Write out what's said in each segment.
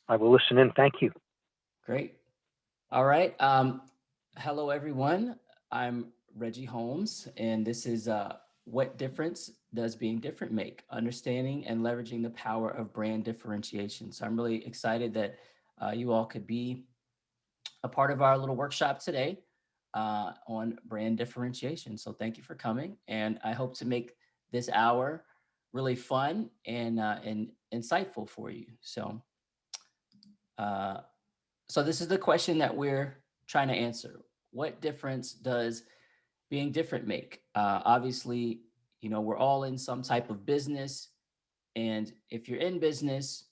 I will listen in. Thank you. Great. All right. Hello, everyone. I'm Reggie Holmes, and this is What Difference Does Being Different Make? Understanding and Leveraging the Power of Brand Differentiation. So I'm really excited that you all could be a part of our little workshop today on brand differentiation. So thank you for coming, and I hope to make this hour really fun and insightful for you. Uh, so this is the question that we're trying to answer. What difference does being different make? Obviously, we're all in some type of business. And if you're in business,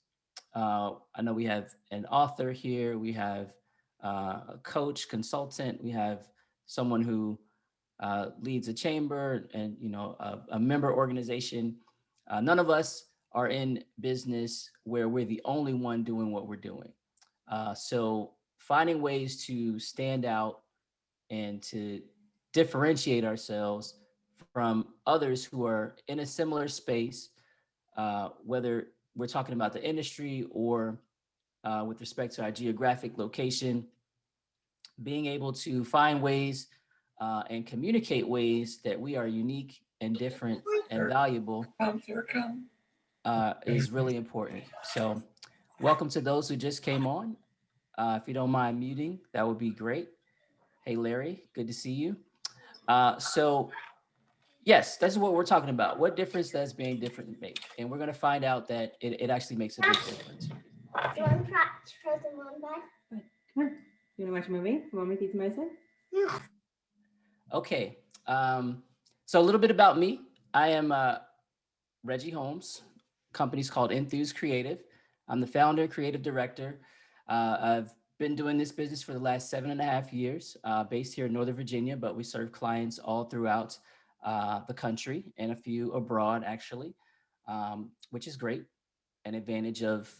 I know we have an author here, we have a coach, consultant, we have someone who leads a chamber and, a member organization. None of us are in business where we're the only one doing what we're doing. So finding ways to stand out and to differentiate ourselves from others who are in a similar space, whether we're talking about the industry or with respect to our geographic location, being able to find ways and communicate ways that we are unique and different and valuable is really important. So, welcome to those who just came on. If you don't mind muting, that would be great. Hey, Larry, good to see you. So, yes, that's what we're talking about. What difference does being different make? And we're going to find out that it actually makes a big difference. Do you want to throw them on back? Come on. You want to watch a movie? You want me to eat some ice cream? Okay. So, a little bit about me. I am Reggie Holmes. Company's called Enthuse Creative. I'm the founder, creative director. I've been doing this business for the last 7.5 years, based here in Northern Virginia, but we serve clients all throughout the country and a few abroad, actually, which is great. An advantage of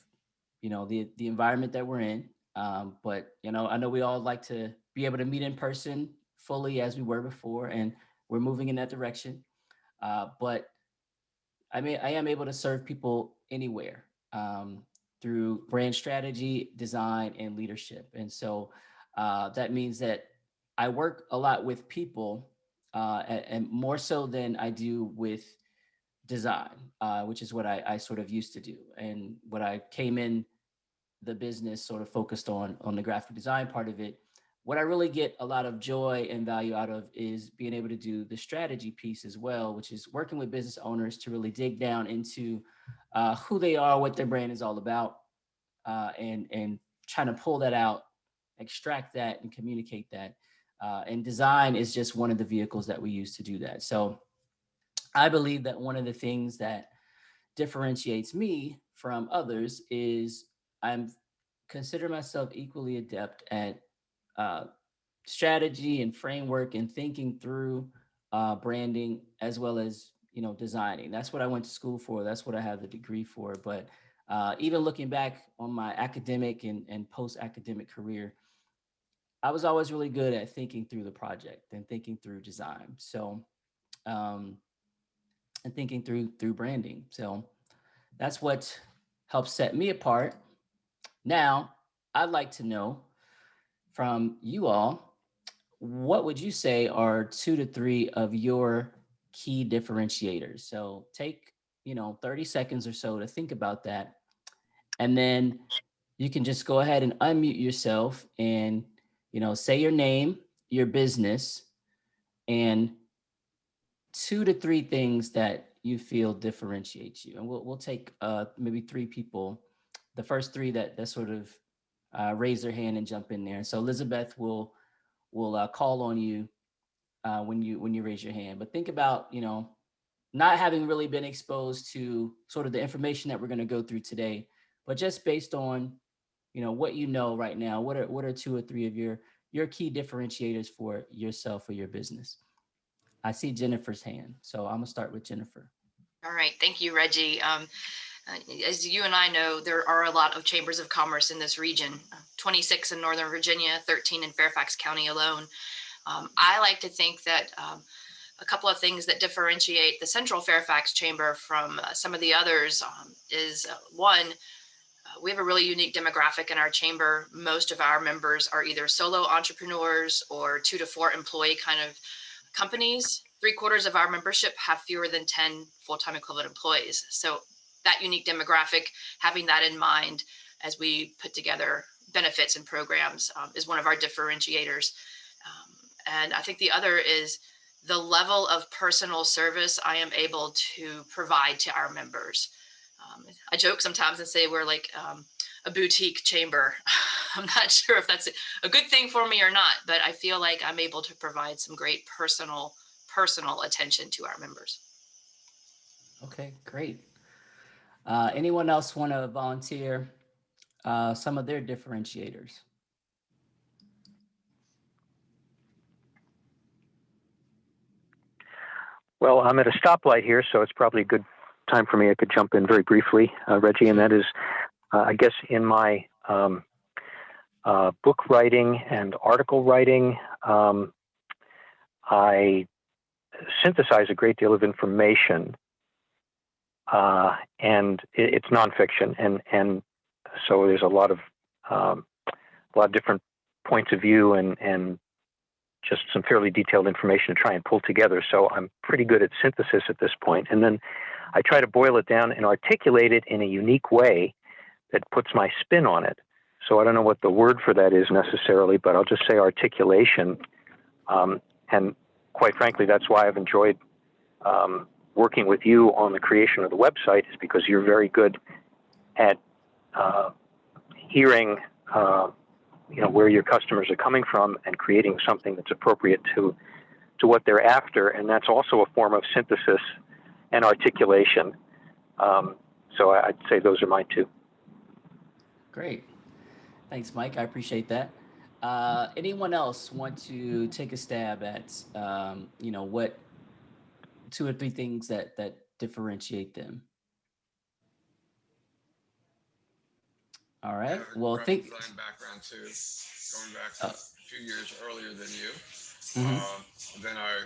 the environment that we're in. But I know we all like to be able to meet in person fully as we were before, and we're moving in that direction. But I am able to serve people anywhere through brand strategy, design, and leadership. And so that means that I work a lot with people, and more so than I do with design, which is what I sort of used to do, and what I came in the business sort of focused on the graphic design part of it. What I really get a lot of joy and value out of is being able to do the strategy piece as well, which is working with business owners to really dig down into who they are, what their brand is all about, and trying to pull that out, extract that, and communicate that. And design is just one of the vehicles that we use to do that. So I believe that one of the things that differentiates me from others is I'm consider myself equally adept at uh, strategy and framework and thinking through branding as well as designing. That's what I went to school for. That's what I have the degree for. But even looking back on my academic and post academic career, I was always really good at thinking through the project and thinking through design. So um, and thinking through branding. So that's what helps set me apart. Now, I'd like to know from you all, what would you say are 2 to 3 of your key differentiators? So take, 30 seconds or so to think about that. And then you can just go ahead and unmute yourself and, say your name, your business, and 2 to 3 things that you feel differentiates you. And we'll take maybe 3 people, the first three that sort of raise their hand and jump in there. So Elizabeth will call on you when you raise your hand. But think about not having really been exposed to sort of the information that we're going to go through today, but just based on what you know right now. What are 2 or 3 of your key differentiators for yourself or your business? I see Jennifer's hand, so I'm gonna start with Jennifer. All right. Thank you, Reggie. As you and I know, there are a lot of chambers of commerce in this region, 26 in Northern Virginia, 13 in Fairfax County alone. I like to think that a couple of things that differentiate the Central Fairfax Chamber from some of the others is one, We have a really unique demographic in our chamber. Most of our members are either solo entrepreneurs or 2 to 4 employee kind of companies. 3/4 of our membership have fewer than 10 full-time equivalent employees. So that unique demographic, having that in mind as we put together benefits and programs is one of our differentiators. And I think the other is the level of personal service I am able to provide to our members. I joke sometimes and say we're like a boutique chamber. I'm not sure if that's a good thing for me or not, but I feel like I'm able to provide some great personal attention to our members. Okay, great. Anyone else want to volunteer some of their differentiators? Well, I'm at a stoplight here, so it's probably a good time for me. I could jump in very briefly, Reggie, and that is, I guess, in my book writing and article writing, I synthesize a great deal of information, and it's nonfiction, and so there's a lot of different points of view and just some fairly detailed information to try and pull together. So I'm pretty good at synthesis at this point. And then I try to boil it down and articulate it in a unique way that puts my spin on it. So I don't know what the word for that is necessarily, but I'll just say articulation. And quite frankly, that's why I've enjoyed working with you on the creation of the website, is because you're very good at hearing where your customers are coming from and creating something that's appropriate to what they're after. And that's also a form of synthesis and articulation. So I'd say those are mine too. Great. Thanks, Mike. I appreciate that. Anyone else want to take a stab at, what 2 or 3 things that differentiate them? All right. Well, think. Design background too, going back a few years earlier than you. Then I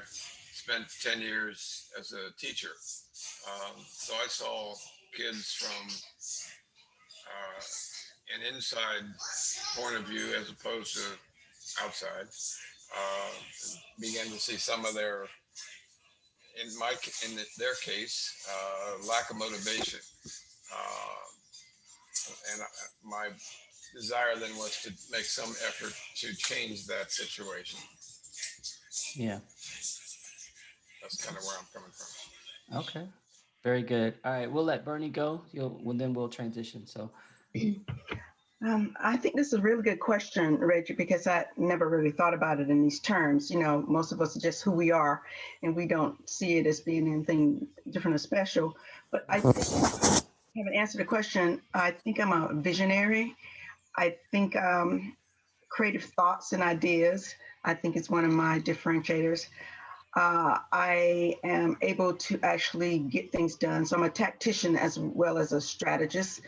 spent 10 years as a teacher. So I saw kids from an inside point of view as opposed to outside. Began to see some of their, in their case, lack of motivation. And my desire then was to make some effort to change that situation. Yeah. That's kind of where I'm coming from. Okay. Very good. All right. We'll let Bernie go. Then we'll transition. So. I think this is a really good question, Reggie, because I never really thought about it in these terms. Most of us are just who we are, and we don't see it as being anything different or special. But I think, I haven't answered the question. I think I'm a visionary. I think creative thoughts and ideas, I think is one of my differentiators. I am able to actually get things done. So I'm a tactician as well as a strategist.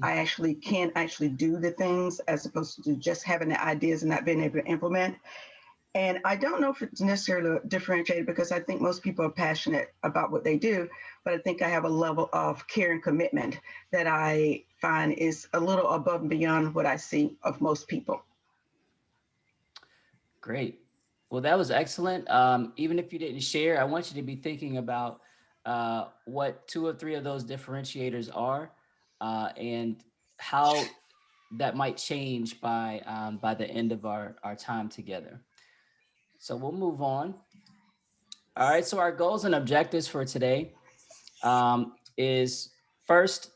I actually can do the things as opposed to just having the ideas and not being able to implement. And I don't know if it's necessarily differentiated, because I think most people are passionate about what they do, but I think I have a level of care and commitment that I find is a little above and beyond what I see of most people. Great. Well, that was excellent. Even if you didn't share, I want you to be thinking about what 2 or 3 of those differentiators are, and how that might change by the end of our time together. So we'll move on. All right. So our goals and objectives for today is first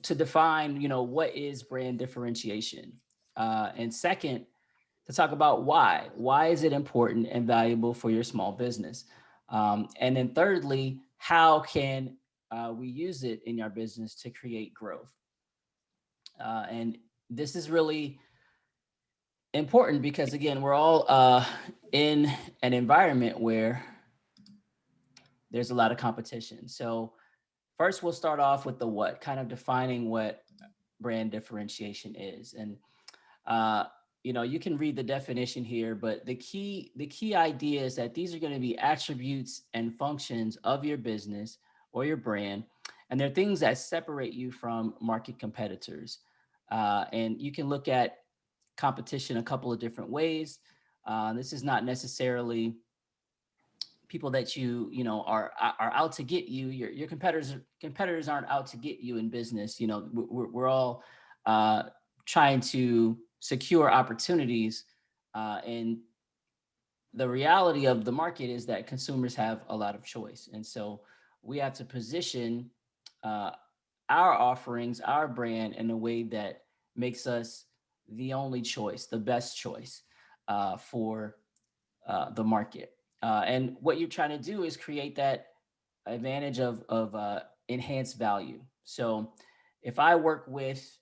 to define, what is brand differentiation, and second, to talk about why. Why is it important and valuable for your small business? And then thirdly, how can we use it in your business to create growth? And this is really important because, again, we're all in an environment where there's a lot of competition. So first, we'll start off with the what, kind of defining what brand differentiation is. And you can read the definition here, but the key idea is that these are going to be attributes and functions of your business or your brand, and they're things that separate you from market competitors. And you can look at competition a couple of different ways. This is not necessarily people that you know are out to get you. Your competitors aren't out to get you in business. You know, we're all trying to secure opportunities, and the reality of the market is that consumers have a lot of choice, and so we have to position uh, our offerings, our brand, in a way that makes us the only choice, the best choice for the market. And what you're trying to do is create that advantage of enhanced value. So if I work with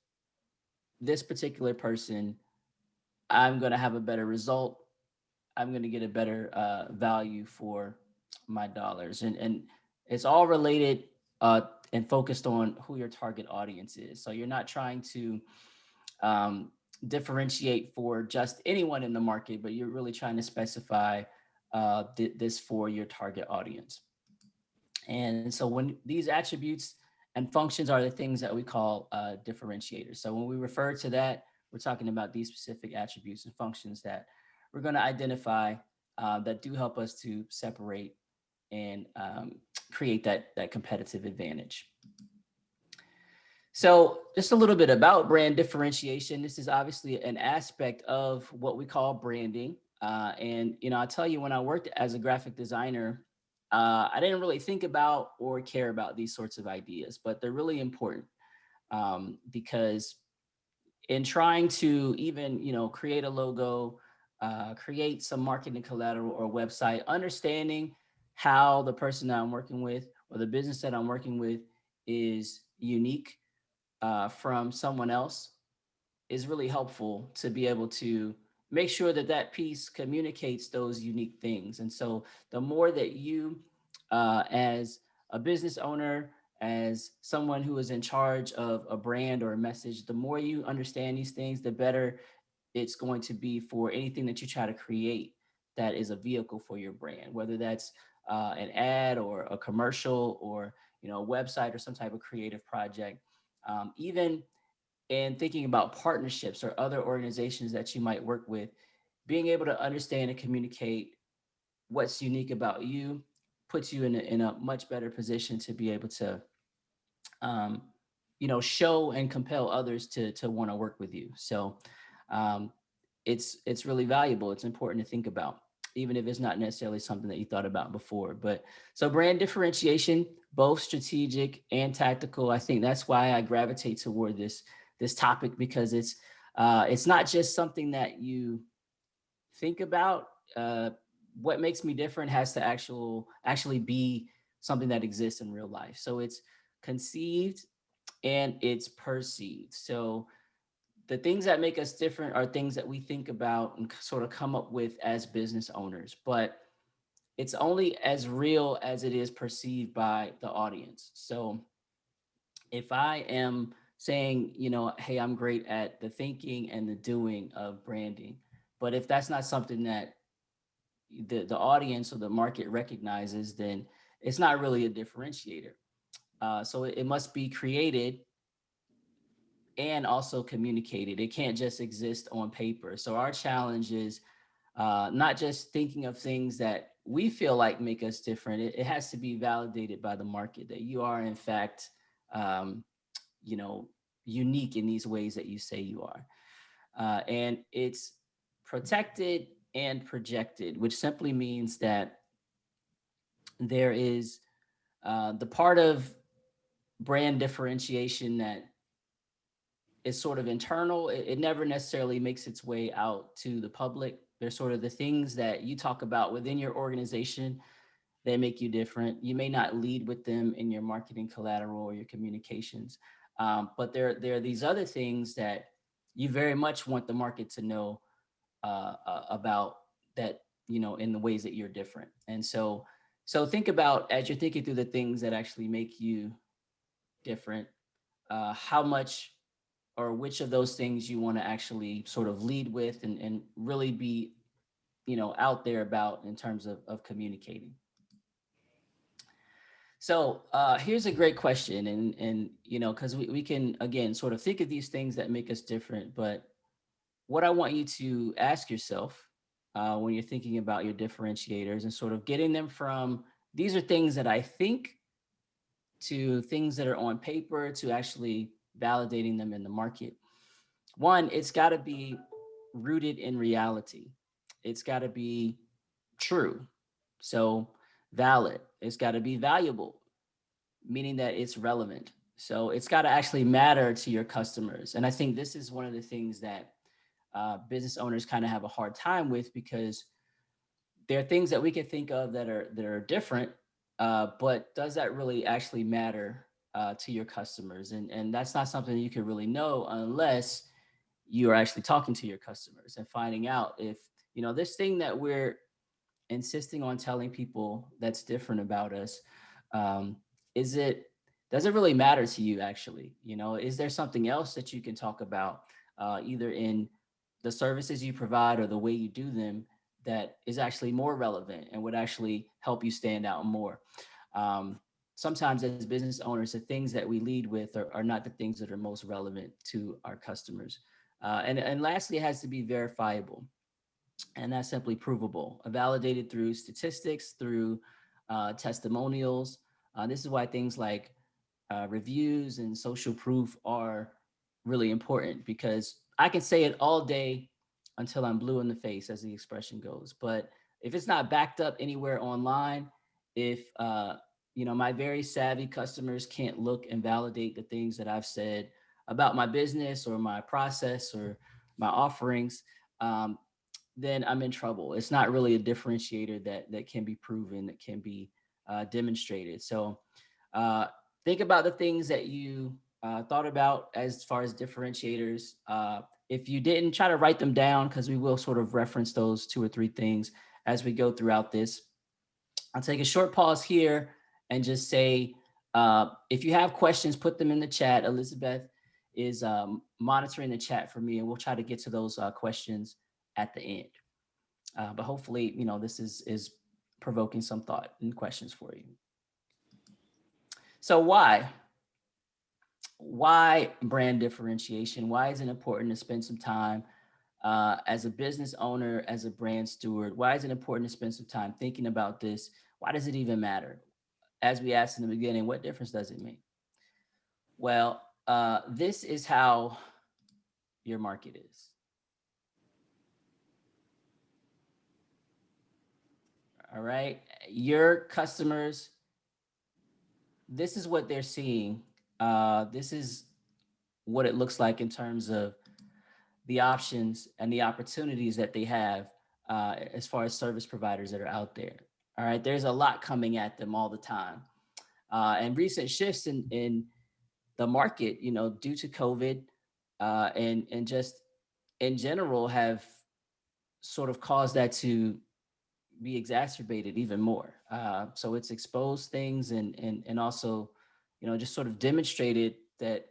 this particular person, I'm going to have a better result. I'm going to get a better value for my dollars. And it's all related and focused on who your target audience is. So you're not trying to um, differentiate for just anyone in the market, but you're really trying to specify this for your target audience. And so when these attributes and functions are the things that we call differentiators. So when we refer to that, we're talking about these specific attributes and functions that we're going to identify that do help us to separate and create that competitive advantage. So just a little bit about brand differentiation. This is obviously an aspect of what we call branding. And, you know, I tell you, when I worked as a graphic designer, I didn't really think about or care about these sorts of ideas, but they're really important because in trying to even, you know, create a logo, create some marketing collateral or website, understanding how the person that I'm working with or the business that I'm working with is unique from someone else is really helpful to be able to make sure that that piece communicates those unique things. And so the more that you, as a business owner, as someone who is in charge of a brand or a message, the more you understand these things, the better it's going to be for anything that you try to create that is a vehicle for your brand, whether that's an ad or a commercial or, you know, a website or some type of creative project. Even in thinking about partnerships or other organizations that you might work with, being able to understand and communicate what's unique about you puts you in a much better position to be able to, um, you know, show and compel others to want to work with you. So um, it's really valuable. It's important to think about, even if it's not necessarily something that you thought about before. But so brand differentiation, both strategic and tactical. I think that's why I gravitate toward this topic, because it's not just something that you think about. What makes me different has to actually be something that exists in real life. So it's conceived and it's perceived. So the things that make us different are things that we think about and sort of come up with as business owners, but it's only as real as it is perceived by the audience. So if I am saying, you know, hey, I'm great at the thinking and the doing of branding, but if that's not something that the audience or the market recognizes, then it's not really a differentiator. So it must be created and also communicated. It can't just exist on paper. So our challenge is not just thinking of things that we feel like make us different. It has to be validated by the market that you are, in fact, you know, unique in these ways that you say you are. And it's protected and projected, which simply means that there is the part of brand differentiation that is sort of internal. It never necessarily makes its way out to the public. There's sort of the things that you talk about within your organization that make you different. You may not lead with them in your marketing collateral or your communications, but there are these other things that you very much want the market to know about, that, you know, in the ways that you're different. And so think about, as you're thinking through the things that actually make you different, how much or which of those things you want to actually sort of lead with and really be, you know, out there about in terms of communicating. So here's a great question, and you know, because we can again sort of think of these things that make us different, but what I want you to ask yourself when you're thinking about your differentiators and sort of getting them from these are things that I think to things that are on paper to actually validating them in the market. One, it's got to be rooted in reality. It's got to be true. So valid. It's got to be valuable, meaning that it's relevant. So it's got to actually matter to your customers. And I think this is one of the things that business owners kind of have a hard time with, because there are things that we can think of that are different, but does that really actually matter to your customers? And that's not something you can really know unless you are actually talking to your customers and finding out if, you know, this thing that we're insisting on telling people that's different about us, um, is it, does it really matter to you actually? You know, is there something else that you can talk about either in the services you provide or the way you do them that is actually more relevant and would actually help you stand out more? Um, Sometimes as business owners, the things that we lead with are not the things that are most relevant to our customers. And lastly, it has to be verifiable, and that's simply provable, validated through statistics, through testimonials. This is why things like reviews and social proof are really important, because I can say it all day until I'm blue in the face, as the expression goes. But if it's not backed up anywhere online, if you know, my very savvy customers can't look and validate the things that I've said about my business or my process or my offerings, um, then I'm in trouble. It's not really a differentiator that can be proven, that can be demonstrated. So uh, think about the things that you thought about as far as differentiators. If you didn't, try to write them down, because we will sort of reference those two or three things as we go throughout this. I'll take a short pause here and just say, if you have questions, put them in the chat. Elizabeth is monitoring the chat for me, and we'll try to get to those questions at the end. But hopefully, you know, this is provoking some thought and questions for you. So why brand differentiation? Why is it important to spend some time as a business owner, as a brand steward? Why is it important to spend some time thinking about this? Why does it even matter? As we asked in the beginning, what difference does it make? Well, this is how your market is. All right. Your customers, this is what they're seeing. This is what it looks like in terms of the options and the opportunities that they have as far as service providers that are out there. All right. There's a lot coming at them all the time. And recent shifts in the market, you know, due to COVID and just in general have sort of caused that to be exacerbated even more. So it's exposed things and also, you know, just sort of demonstrated that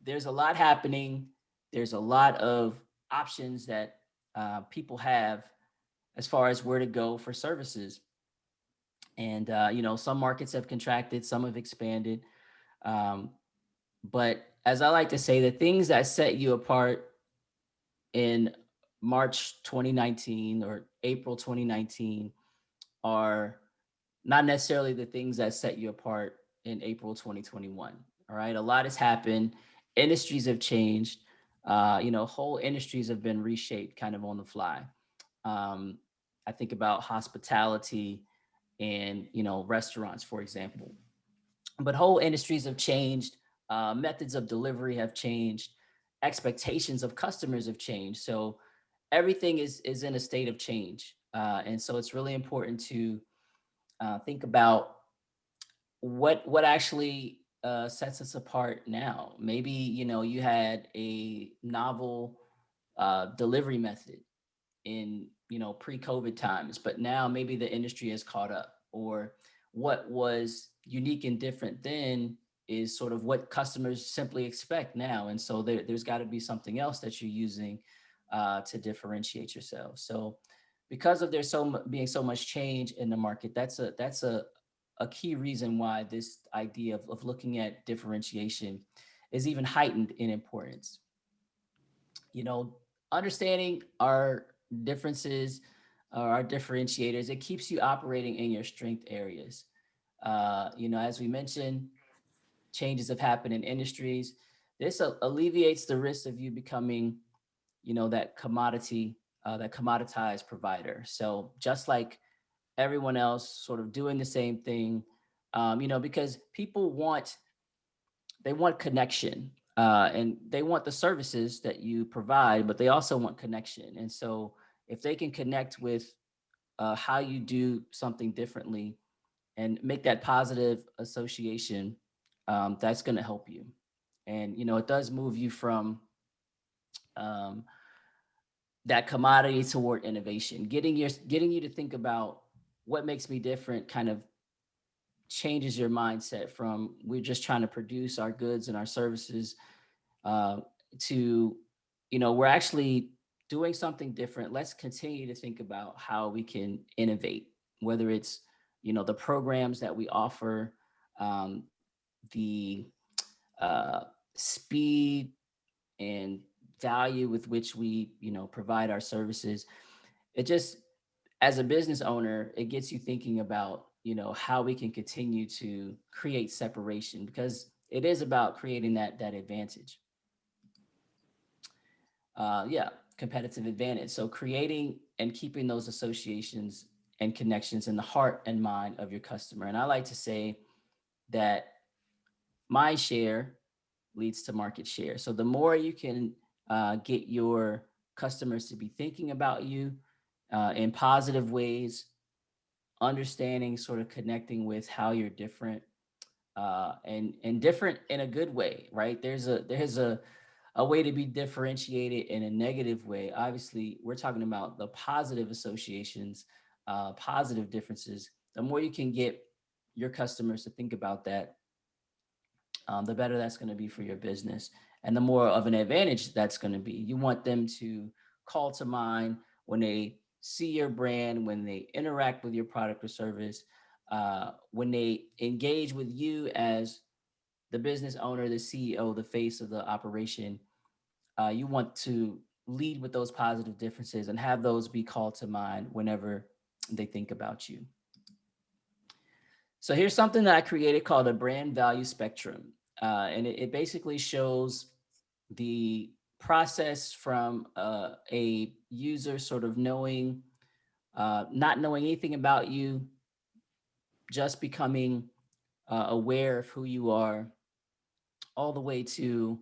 there's a lot happening. There's a lot of options that people have as far as where to go for services. And, you know, some markets have contracted, some have expanded. Um, but as I like to say, the things that set you apart in March 2019 or April 2019 are not necessarily the things that set you apart in April 2021. All right. A lot has happened. Industries have changed. You know, whole industries have been reshaped kind of on the fly. Um, I think about hospitality and, you know, restaurants, for example. But whole industries have changed. Methods of delivery have changed. Expectations of customers have changed. So everything is in a state of change. And so it's really important to think about what actually sets us apart now. Maybe, you know, you had a novel delivery method in, you know, pre-COVID times, but now maybe the industry has caught up, or what was unique and different then is sort of what customers simply expect now. And so there's got to be something else that you're using to differentiate yourself. So because of being so much change in the market, that's a a key reason why this idea of looking at differentiation is even heightened in importance. You know, understanding our differences, our differentiators, it keeps you operating in your strength areas. You know, as we mentioned, changes have happened in industries. This alleviates the risk of you becoming, you know, that commodity, that commoditized provider. So just like everyone else sort of doing the same thing, you know, because people want, they want connection, and they want the services that you provide, but they also want connection. And so if they can connect with how you do something differently and make that positive association, that's going to help you. And, you know, it does move you from um, that commodity toward innovation, getting you to think about what makes me different, kind of changes your mindset from we're just trying to produce our goods and our services, uh, to, you know, we're actually doing something different. Let's continue to think about how we can innovate, whether it's, you know, the programs that we offer, um, the uh, speed and value with which we, you know, provide our services. It just, as a business owner, it gets you thinking about, you know, how we can continue to create separation, because it is about creating that advantage. Yeah, competitive advantage. So creating and keeping those associations and connections in the heart and mind of your customer. And I like to say that mind share leads to market share. So the more you can get your customers to be thinking about you in positive ways, understanding, sort of connecting with how you're different, and different in a good way, right? There's a way to be differentiated in a negative way. Obviously, we're talking about the positive associations, positive differences. The more you can get your customers to think about that, the better that's going to be for your business, and the more of an advantage that's going to be. You want them to call to mind when they see your brand, when they interact with your product or service, when they engage with you as the business owner, the CEO, the face of the operation. You want to lead with those positive differences and have those be called to mind whenever they think about you. So here's something that I created called a brand value spectrum. And it basically shows the process from a user sort of knowing, not knowing anything about you, just becoming aware of who you are, all the way to,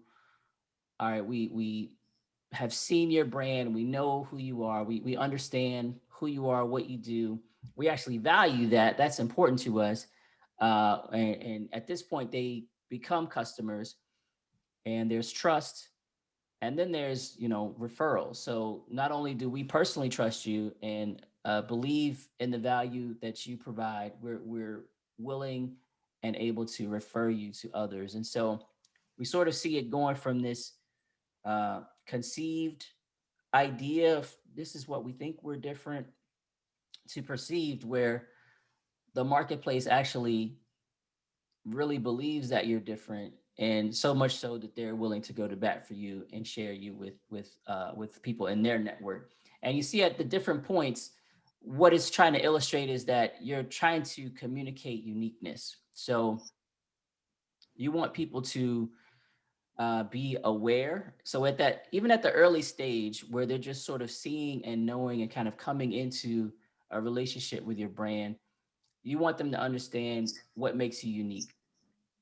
all right, we have seen your brand, we know who you are, we understand who you are, what you do. We actually value that. That's important to us. And at this point, they become customers, and there's trust, and then there's, you know, referrals. So not only do we personally trust you and believe in the value that you provide, we're willing and able to refer you to others. And so we sort of see it going from this conceived idea of this is what we think we're different, to perceived, where the marketplace actually really believes that you're different, and so much so that they're willing to go to bat for you and share you with people in their network. And you see at the different points, what it's trying to illustrate is that you're trying to communicate uniqueness. So you want people to be aware. So at that, even at the early stage where they're just sort of seeing and knowing and kind of coming into a relationship with your brand, you want them to understand what makes you unique.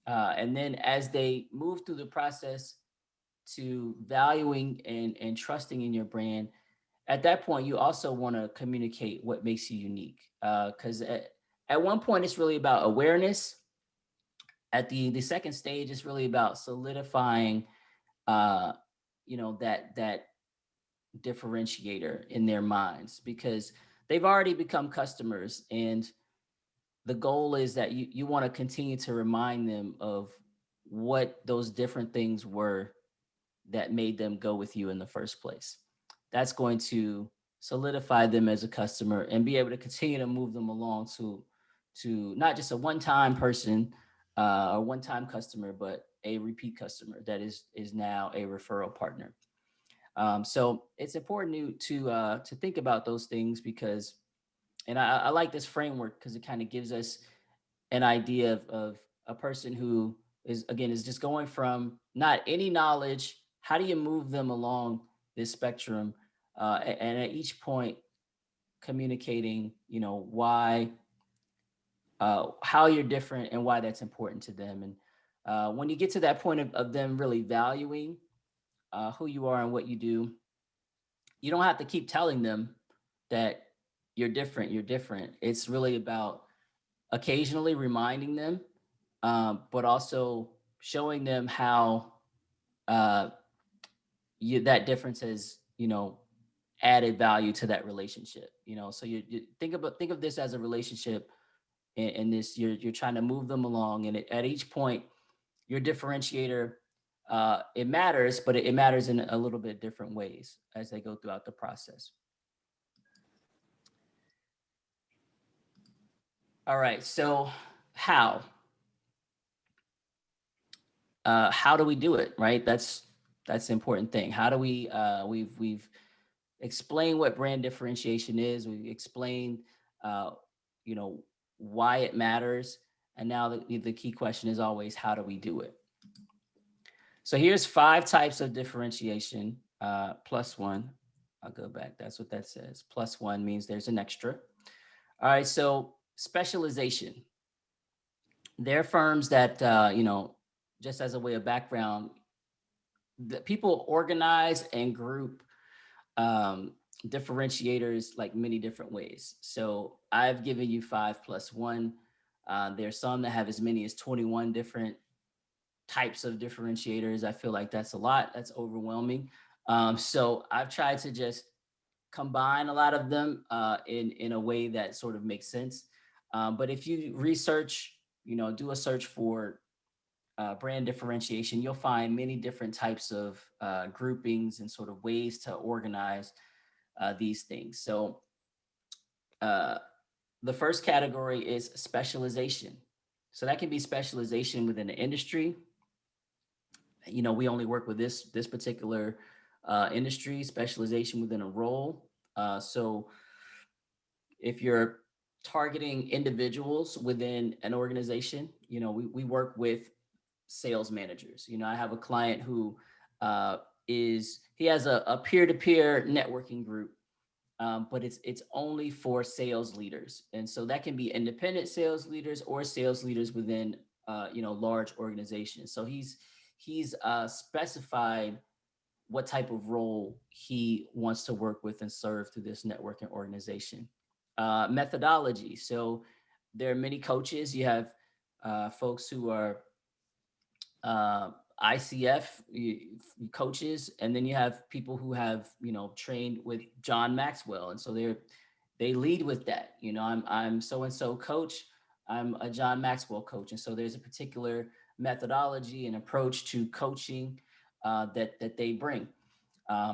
And then as they move through the process to valuing and trusting in your brand, at that point, you also want to communicate what makes you unique. Because at one point, it's really about awareness. At the second stage, it's really about solidifying, uh, you know, that differentiator in their minds, because they've already become customers, and the goal is that you want to continue to remind them of what those different things were that made them go with you in the first place. That's going to solidify them as a customer and be able to continue to move them along to not just a one-time person or one-time customer, but a repeat customer that is now a referral partner. So it's important to think about those things because, and I like this framework because it kind of gives us an idea of a person who is just going from not any knowledge. How do you move them along this spectrum? And at each point, communicating, why, how you're different and why that's important to them. And when you get to that point of them really valuing who you are and what you do, you don't have to keep telling them that you're different. You're different. It's really about occasionally reminding them, but also showing them how that difference has, added value to that relationship. So you think of this as a relationship, and this you're trying to move them along, and at each point, your differentiator, it matters, but it matters in a little bit different ways as they go throughout the process. All right, so how do we do it, right? That's the important thing. How do we, we've explained what brand differentiation is. We've explained, why it matters. And now the key question is always, how do we do it? So here's 5 types of differentiation, plus 1. I'll go back. That's what that says. Plus 1 means there's an extra. All right, so specialization. There are firms that, just as a way of background, the people organize and group differentiators like many different ways. So I've given you 5 plus 1. There's some that have as many as 21 different types of differentiators. I feel like that's a lot. That's overwhelming. So I've tried to just combine a lot of them in a way that sort of makes sense. But if you research, do a search for brand differentiation, you'll find many different types of groupings and sort of ways to organize these things. So the first category is specialization. So that can be specialization within the industry. We only work with this particular industry, specialization within a role. So if you're targeting individuals within an organization, we work with sales managers. I have a client who he has a peer-to-peer networking group, but it's only for sales leaders. And so that can be independent sales leaders or sales leaders within, large organizations. So he's specified what type of role he wants to work with and serve through this networking organization. Methodology. So there are many coaches. You have folks who are ICF coaches, and then you have people who have trained with John Maxwell, and so they lead with that. I'm so and so coach. I'm a John Maxwell coach, and so there's a particular methodology and approach to coaching that they bring.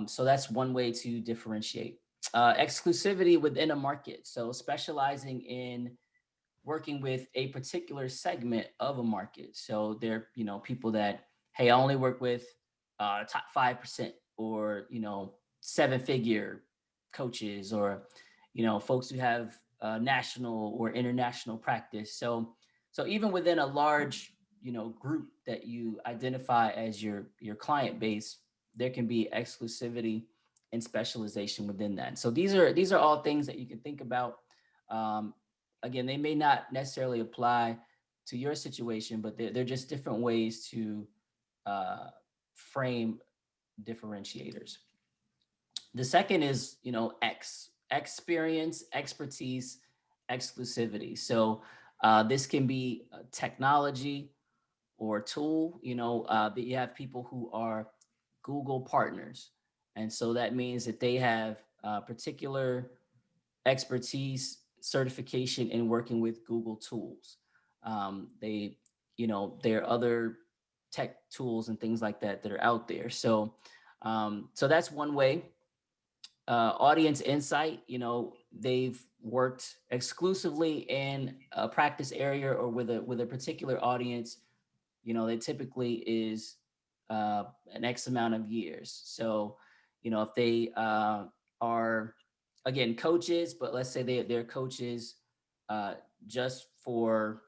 So that's one way to differentiate. Exclusivity within a market. So specializing in working with a particular segment of a market. So there, people that, hey, I only work with top 5% or, 7-figure coaches or, folks who have national or international practice. So even within a large, group that you identify as your client base, there can be exclusivity and specialization within that. So these are all things that you can think about. Again, they may not necessarily apply to your situation, but they're just different ways to frame differentiators. The second is, experience, expertise, exclusivity. So this can be technology or tool, that you have people who are Google partners. And so that means that they have particular expertise, certification in working with Google tools. There are other tech tools and things like that that are out there. So that's one way. audience insight, they've worked exclusively in a practice area or with a particular audience, they typically is an X amount of years. So, if they are, again, coaches, but let's say they're coaches just for,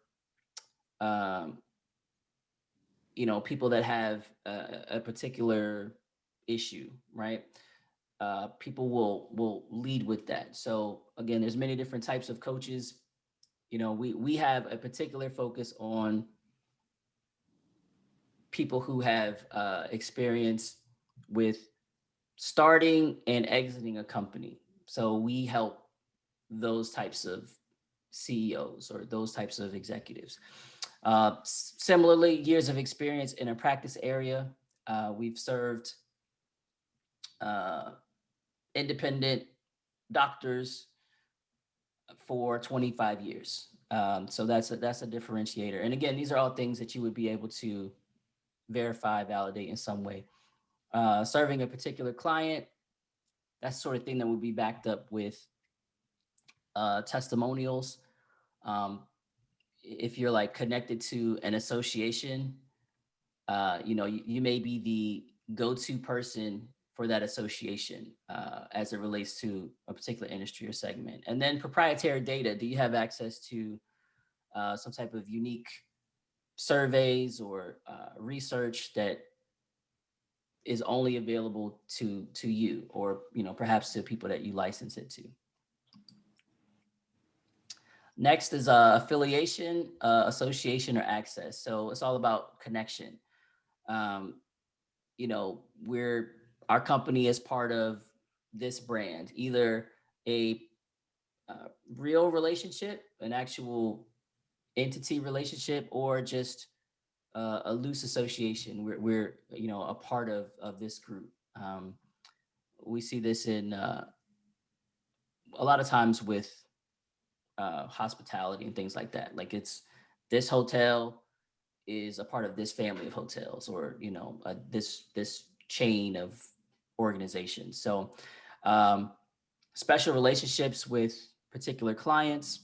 um, people that have a particular issue, right? People will lead with that. So again, there's many different types of coaches. We have a particular focus on people who have experience with starting and exiting a company. So we help those types of CEOs or those types of executives. Similarly, years of experience in a practice area. We've served independent doctors for 25 years. So that's a differentiator. And again, these are all things that you would be able to verify, validate in some way. Serving a particular client, that's the sort of thing that would be backed up with testimonials. If you're like connected to an association, you may be the go-to person for that association as it relates to a particular industry or segment. And then proprietary data. Do you have access to some type of unique surveys or research that is only available to you, or perhaps to people that you license it to? Next is affiliation, association, or access. So it's all about connection. Our company is part of this brand, either a real relationship, an actual entity relationship, or just a loose association. We're a part of this group. We see this in a lot of times with hospitality and things like that. Like this hotel is a part of this family of hotels, or this chain of organizations. So special relationships with particular clients,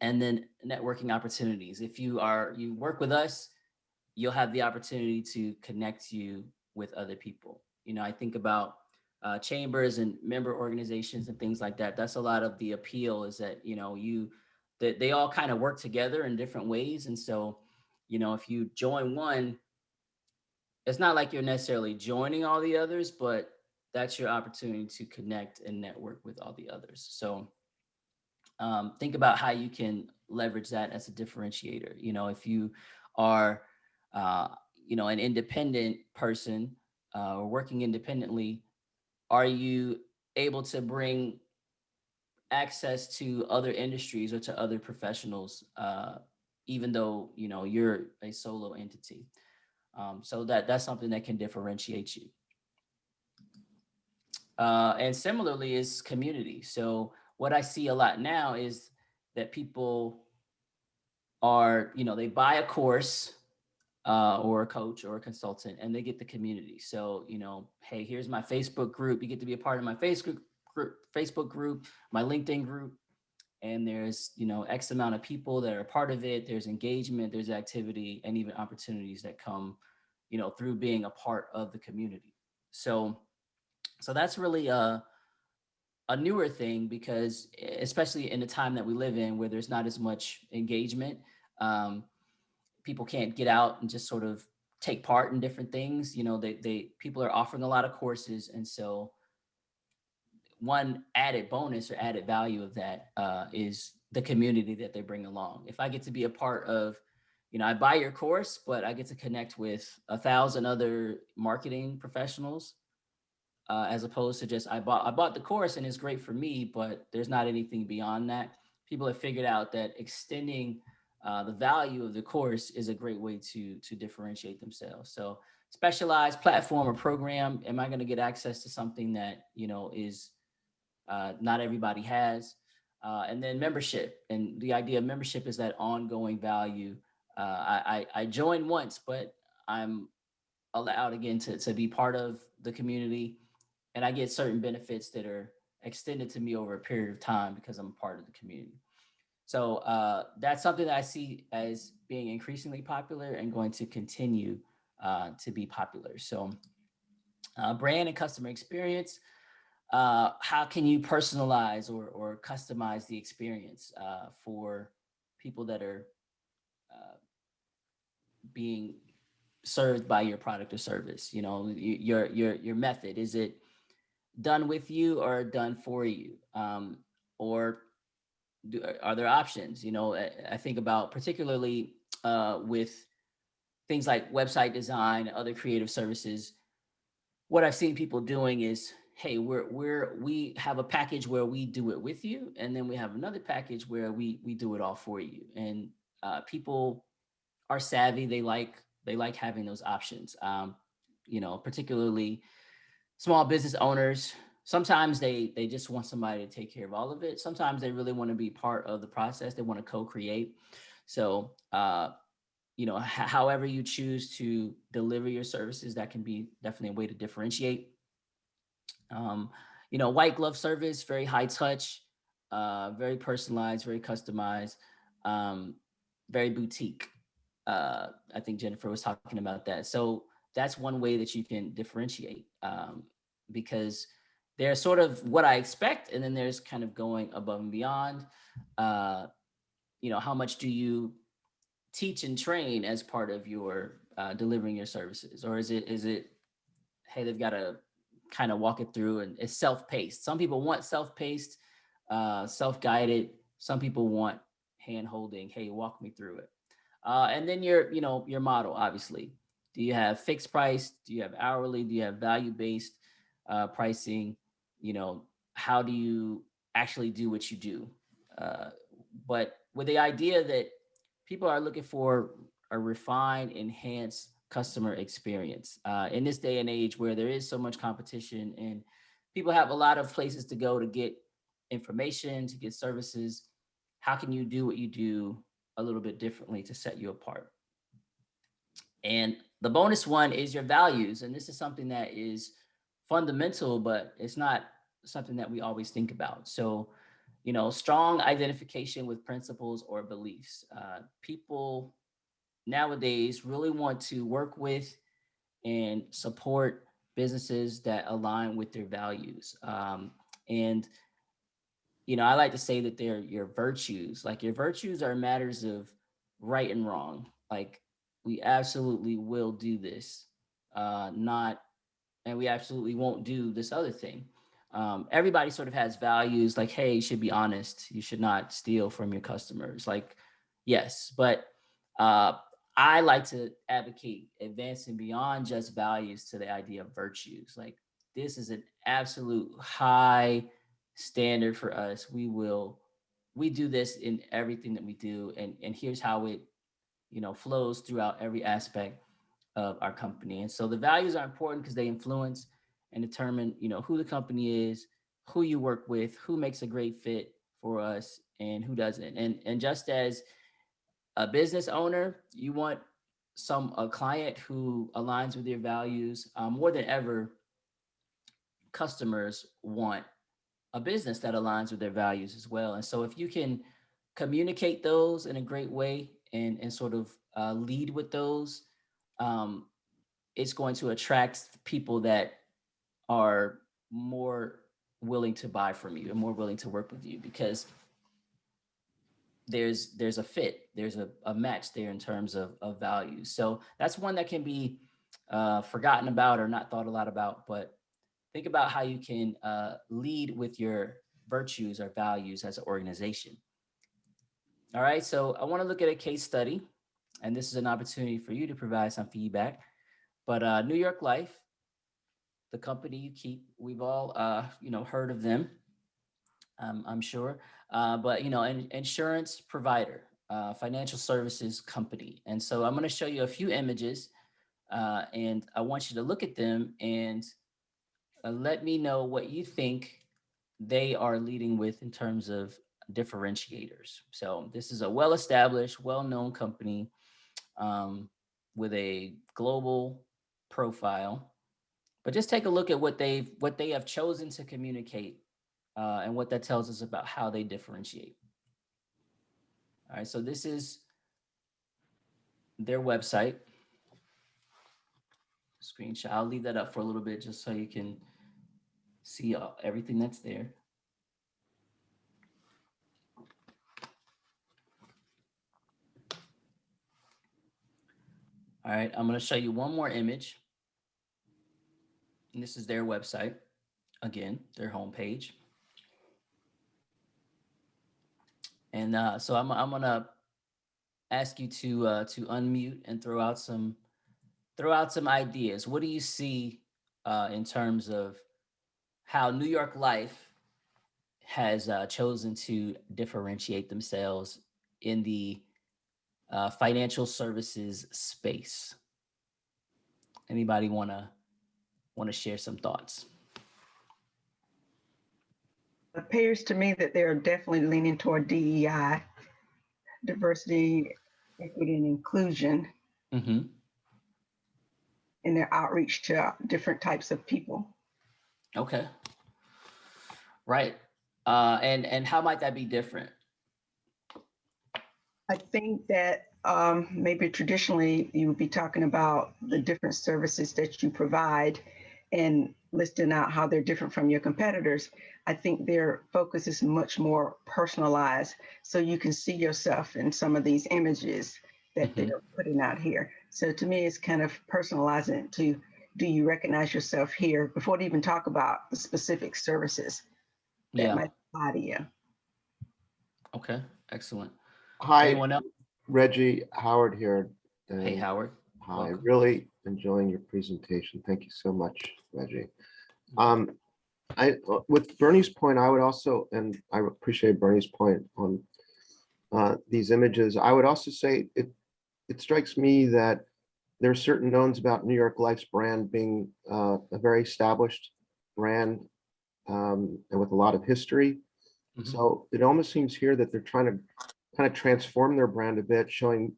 and then networking opportunities. If you work with us, you'll have the opportunity to connect you with other people. I think about chambers and member organizations and things like that. That's a lot of the appeal, is that that they all kind of work together in different ways. And so if you join one, it's not like you're necessarily joining all the others, but that's your opportunity to connect and network with all the others. So think about how you can leverage that as a differentiator. If you are an independent person or working independently, are you able to bring access to other industries or to other professionals, even though you're a solo entity? So that's something that can differentiate you. And similarly is community. So what I see a lot now is that people are, they buy a course or a coach or a consultant, and they get the community. So, hey, here's my Facebook group. You get to be a part of my Facebook group, my LinkedIn group. And there's, X amount of people that are part of it. There's engagement, there's activity, and even opportunities that come, through being a part of the community. So that's really a newer thing, because especially in the time that we live in, where there's not as much engagement, people can't get out and just sort of take part in different things. People are offering a lot of courses. And so one added bonus or added value of that is the community that they bring along. If I get to be a part of, I buy your course, but I get to connect with 1,000 other marketing professionals, as opposed to just I bought the course and it's great for me, but there's not anything beyond that. People have figured out that extending the value of the course is a great way to differentiate themselves. So specialized platform or program, am I going to get access to something that is not everybody has? And then membership, and the idea of membership is that ongoing value. I joined once, but I'm allowed again to be part of the community. and I get certain benefits that are extended to me over a period of time because I'm a part of the community. So that's something that I see as being increasingly popular and going to continue to be popular. So brand and customer experience. How can you personalize or customize the experience for people that are being served by your product or service? You know, your method, is it done with you or done for you? Or are there options? You know, I think about particularly with things like website design, other creative services. What I've seen people doing is, hey, we have a package where we do it with you, and then we have another package where we do it all for you. And people are savvy. They like having those options. You know, particularly small business owners. Sometimes they just want somebody to take care of all of it. Sometimes they really want to be part of the process. They want to co-create. So you know, however you choose to deliver your services, that can be definitely a way to differentiate. You know, white glove service, very high touch, very personalized, very customized, um, very boutique. I think Jennifer was talking about that. So that's one way that you can differentiate, because there's sort of what I expect, and then there's kind of going above and beyond. You know, how much do you teach and train as part of your delivering your services, or is it hey, they've got to kind of walk it through, and it's self-paced. Some people want self-paced, self-guided. Some people want hand holding. Hey, walk me through it. And then your model, obviously. Do you have fixed price? Do you have hourly? Do you have value-based pricing? You know, how do you actually do what you do? But with the idea that people are looking for a refined, enhanced customer experience in this day and age where there is so much competition and people have a lot of places to go to get information, to get services. How can you do what you do a little bit differently to set you apart? And the bonus one is your values. And this is something that is fundamental, but it's not something that we always think about. So, you know, strong identification with principles or beliefs. People nowadays really want to work with and support businesses that align with their values. And you know, I like to say that they're your virtues. Like your virtues are matters of right and wrong. Like we absolutely will do this, not, and we absolutely won't do this other thing. Everybody sort of has values like, hey, you should be honest. You should not steal from your customers. Like, yes, but uh, I like to advocate advancing beyond just values to the idea of virtues. Like this is an absolute high standard for us. We do this in everything that we do, and here's how it, you know, flows throughout every aspect of our company. And so the values are important because they influence and determine, you know, who the company is, who you work with, who makes a great fit for us, and who doesn't. And just as a business owner, you want a client who aligns with your values. More than ever, customers want a business that aligns with their values as well. And so if you can communicate those in a great way and sort of lead with those, um, it's going to attract people that are more willing to buy from you and more willing to work with you because there's a fit, there's a match there in terms of values. So that's one that can be forgotten about or not thought a lot about, but think about how you can lead with your virtues or values as an organization. All right, so I want to look at a case study, and this is an opportunity for you to provide some feedback. But New York Life, the company you keep, we've all heard of them, I'm sure. But you know, an insurance provider, financial services company, and so I'm going to show you a few images, and I want you to look at them and let me know what you think they are leading with in terms of differentiators. So this is a well-established, well-known company with a global profile, But just take a look at what they have chosen to communicate, and what that tells us about how they differentiate. All right, so this is their website. Screenshot. I'll leave that up for a little bit just so you can see everything that's there. All right, I'm going to show you one more image. And this is their website. Again, their homepage. And so I'm going to ask you to unmute and throw out some ideas. What do you see in terms of how New York Life has chosen to differentiate themselves in the financial services space? Anybody want to share some thoughts? It appears to me that they're definitely leaning toward DEI, diversity, equity, and inclusion Mm-hmm. in their outreach to different types of people. Okay. Right. And how might that be different? I think that maybe traditionally you would be talking about the different services that you provide and listing out how they're different from your competitors. I think their focus is much more personalized, so you can see yourself in some of these images that they're putting out here. So to me, it's kind of personalizing it to, do you recognize yourself here before they even talk about the specific services that might apply to you. Okay, excellent. Hi, Anyone else? Reggie, Howard here. Hey, Howard. Hi, Welcome. really enjoying your presentation. Thank you so much, Reggie. With Bernie's point, I would also, and I appreciate Bernie's point on these images. I would also say it strikes me that there are certain knowns about New York Life's brand being a very established brand and with a lot of history. So it almost seems here that they're trying to kind of transform their brand a bit, showing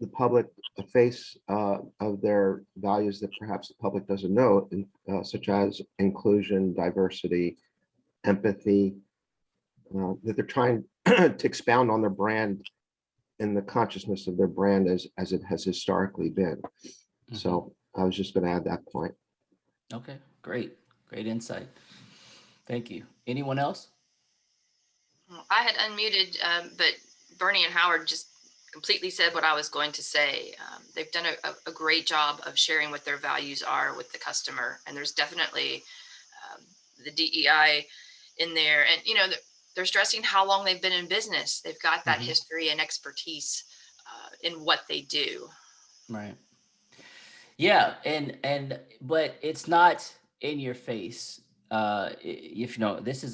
the public a face of their values that perhaps the public doesn't know, such as inclusion, diversity, empathy, that they're trying to expound on their brand and the consciousness of their brand as it has historically been. So I was just going to add that point. Okay, great insight. Thank you. Anyone else? I had unmuted, but Bernie and Howard just completely said what I was going to say. They've done a great job of sharing what their values are with the customer. And there's definitely the DEI in there. And, you know, they're stressing how long they've been in business. They've got that history and expertise in what they do. Right. Yeah. But it's not in your face. If you know, it's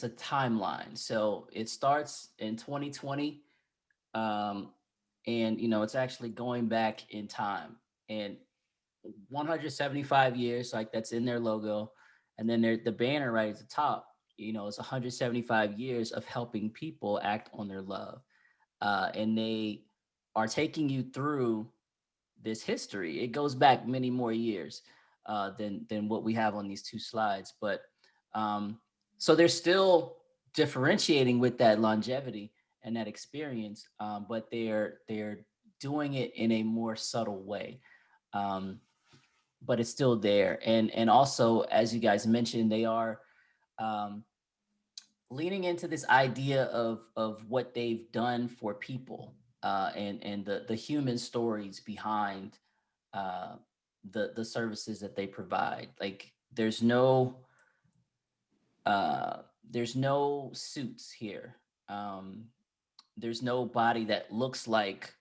a timeline. So it starts in 2020. And you know, it's actually going back in time, and 175 years, like that's in their logo. And then the banner right at the top, you know, it's 175 years of helping people act on their love. And they are taking you through this history. It goes back many more years than what we have on these two slides. But so they're still differentiating with that longevity and that experience, but they're doing it in a more subtle way. But it's still there. And also, as you guys mentioned, they are leaning into this idea of what they've done for people, and the human stories behind the services that they provide. Like there's no suits here. There's nobody that looks like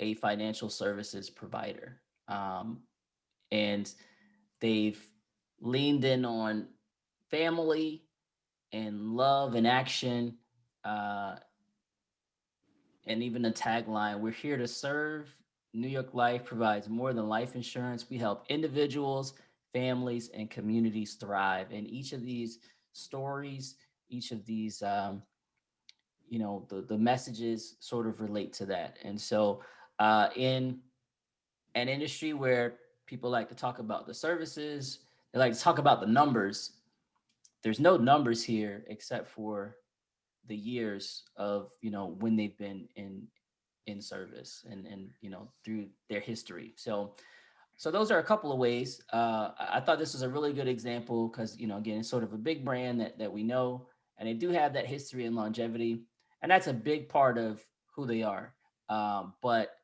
a financial services provider. And they've leaned in on family and love and action, and even a tagline, "We're here to serve. New York Life provides more than life insurance. We help individuals, families, and communities thrive." And each of these stories, each of these, you know, the messages sort of relate to that. And so in an industry where people like to talk about the services. They like to talk about the numbers. There's no numbers here except for the years of, when they've been in service and through their history. So those are a couple of ways. I thought this was a really good example because, again, it's sort of a big brand that we know, and they do have that history and longevity, and that's a big part of who they are. But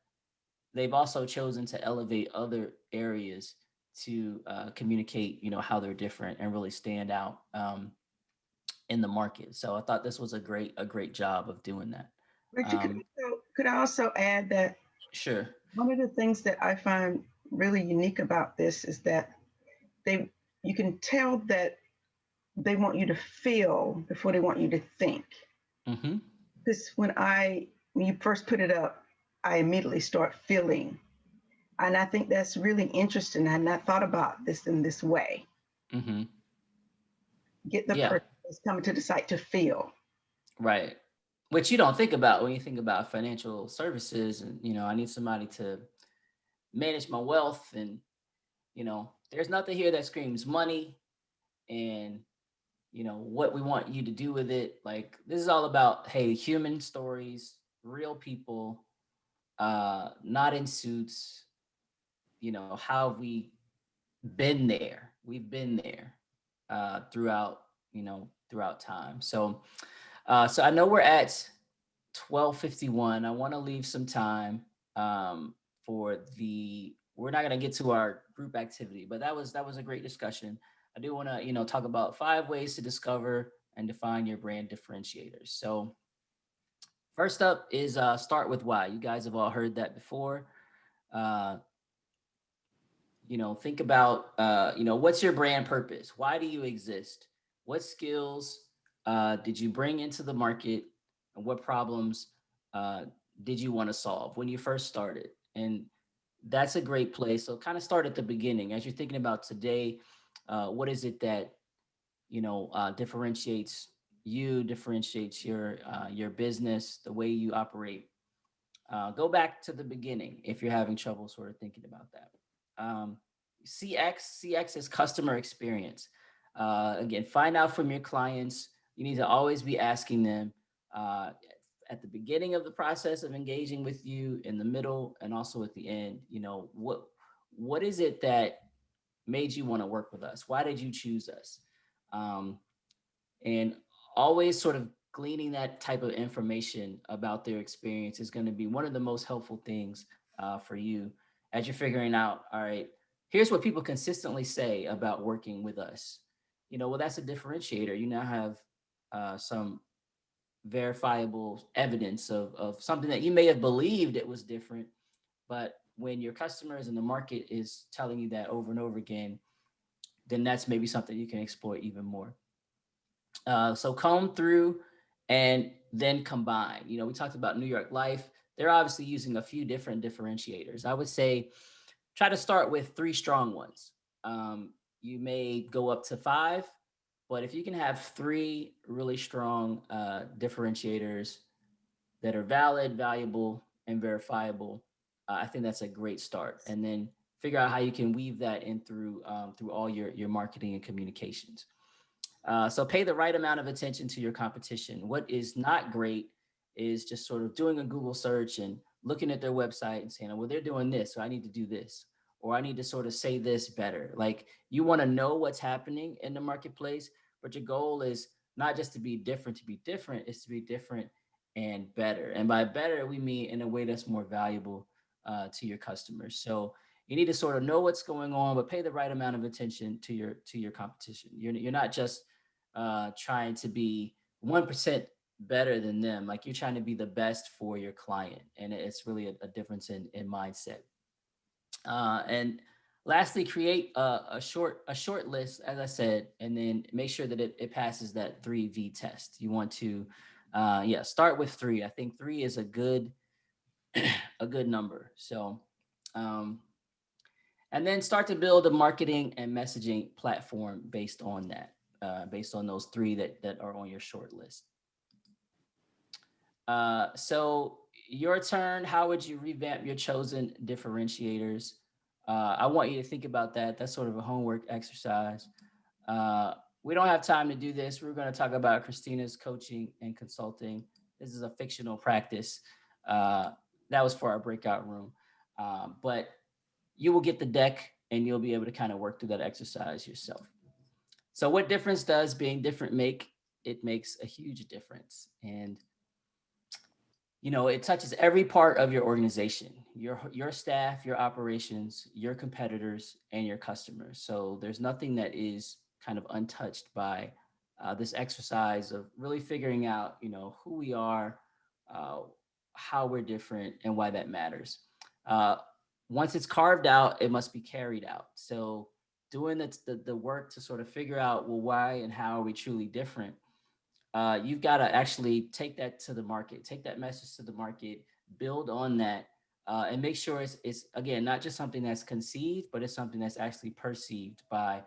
they've also chosen to elevate other areas to communicate, how they're different and really stand out in the market. So I thought this was a great job of doing that. Richard, could I also add that Sure. one of the things that I find really unique about this is that you can tell that they want you to feel before they want you to think. Mm-hmm. Because when you first put it up, I immediately start feeling. And I think that's really interesting. I had not thought about this in this way. Mm-hmm. Get the person that's coming to the site to feel. Right. Which you don't think about when you think about financial services. And, I need somebody to manage my wealth. And, there's nothing here that screams money and, what we want you to do with it. Like, this is all about, hey, human stories, real people, not in suits. How have we been there? We've been there throughout time. So I know we're at 12:51. I want to leave some time for we're not going to get to our group activity, but that was a great discussion. I do want to, talk about 5 ways to discover and define your brand differentiators. So first up is start with why. You guys have all heard that before. Think about, what's your brand purpose? Why do you exist? What skills did you bring into the market? And what problems did you want to solve when you first started? And that's a great place. So kind of start at the beginning. As you're thinking about today, what is it that, differentiates you, differentiates your business, the way you operate? Go back to the beginning if you're having trouble sort of thinking about that. CX is customer experience. Again, find out from your clients. You need to always be asking them at the beginning of the process of engaging with you, in the middle, and also at the end. What is it that made you want to work with us? Why did you choose us? And always sort of gleaning that type of information about their experience is going to be one of the most helpful things for you as you're figuring out, all right, here's what people consistently say about working with us. Well, that's a differentiator. You now have some verifiable evidence of something that you may have believed it was different, but when your customers and the market is telling you that over and over again, then that's maybe something you can explore even more. So comb through and then combine. We talked about New York Life. They're obviously using a few different differentiators. I would say try to start with 3 strong ones. You may go up to 5, but if you can have 3 really strong differentiators that are valid, valuable, and verifiable, I think that's a great start. And then figure out how you can weave that in through all your marketing and communications. So pay the right amount of attention to your competition. What is not great is just sort of doing a Google search and looking at their website and saying, well, they're doing this, so I need to do this, or I need to sort of say this better. Like, you want to know what's happening in the marketplace, but your goal is not just to be different, it's to be different and better. And by better, we mean in a way that's more valuable to your customers. So you need to sort of know what's going on, but pay the right amount of attention to your competition. You're not just trying to be 1% better than them. Like, you're trying to be the best for your client. And it's really a difference in mindset. And lastly, create a short list, as I said, and then make sure that it passes that 3V test. You want to, start with 3. I think 3 is a good number. So, and then start to build a marketing and messaging platform based on that, based on those 3 that are on your short list. So your turn. How would you revamp your chosen differentiators? I want you to think about that. That's sort of a homework exercise. We don't have time to do this. We're going to talk about Christina's coaching and consulting. This is a fictional practice. That was for our breakout room. But you will get the deck and you'll be able to kind of work through that exercise yourself. So what difference does being different make? It makes a huge difference. And you know, it touches every part of your organization, your staff, your operations, your competitors, and your customers. So there's nothing that is kind of untouched by this exercise of really figuring out, you know, who we are, uh, how we're different, and why that matters. Uh, Once it's carved out, it must be carried out. So doing the work to sort of figure out, well, why and how are we truly different? You've got to actually take that to the market, take that message to the market, build on that, and make sure it's again not just something that's conceived, but it's something that's actually perceived by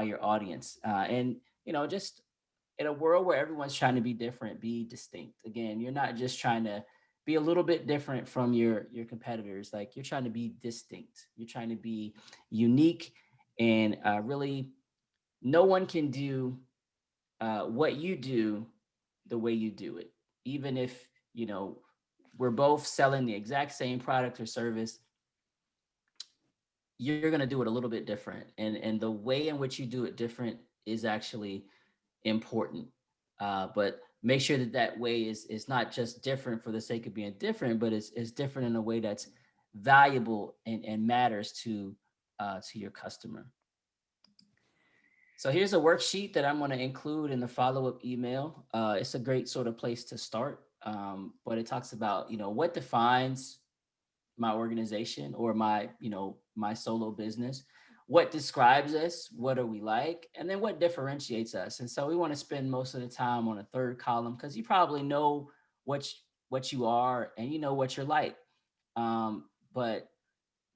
your audience. And you know, just in a world where everyone's trying to be different, be distinct. Again, you're not just trying to be a little bit different from your competitors. Like you're trying to be distinct. You're trying to be unique, and really, no one can do what you do the way you do it. Even if, you know, we're both selling the exact same product or service, you're going to do it a little bit different. And the way in which you do it different is actually important. But make sure that that way is not just different for the sake of being different, but is different in a way that's valuable and matters to your customer. So here's a worksheet that I'm going to include in the follow-up email. It's a great sort of place to start, but it talks about, you know, what defines my organization or my, you know, my solo business, what describes us, what are we like, and then what differentiates us. And so we want to spend most of the time on a third column because you probably know what you are and you know what you're like. But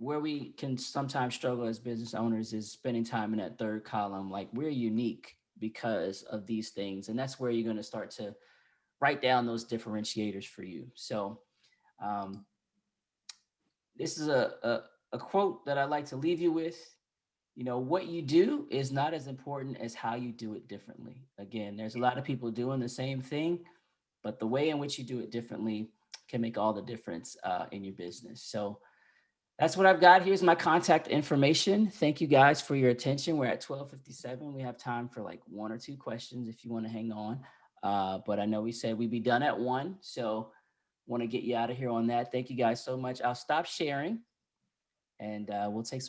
where we can sometimes struggle as business owners is spending time in that third column. Like we're unique because of these things. And that's where you're going to start to write down those differentiators for you. So this is a quote that I like to leave you with. You know, what you do is not as important as how you do it differently. Again, there's a lot of people doing the same thing, but the way in which you do it differently can make all the difference in your business. So that's what I've got. Here's my contact information. Thank you guys for your attention. We're at 12:57. We have time for like one or two questions if you want to hang on. But I know we said we'd be done at 1. So want to get you out of here on that. Thank you guys so much. I'll stop sharing and we'll take some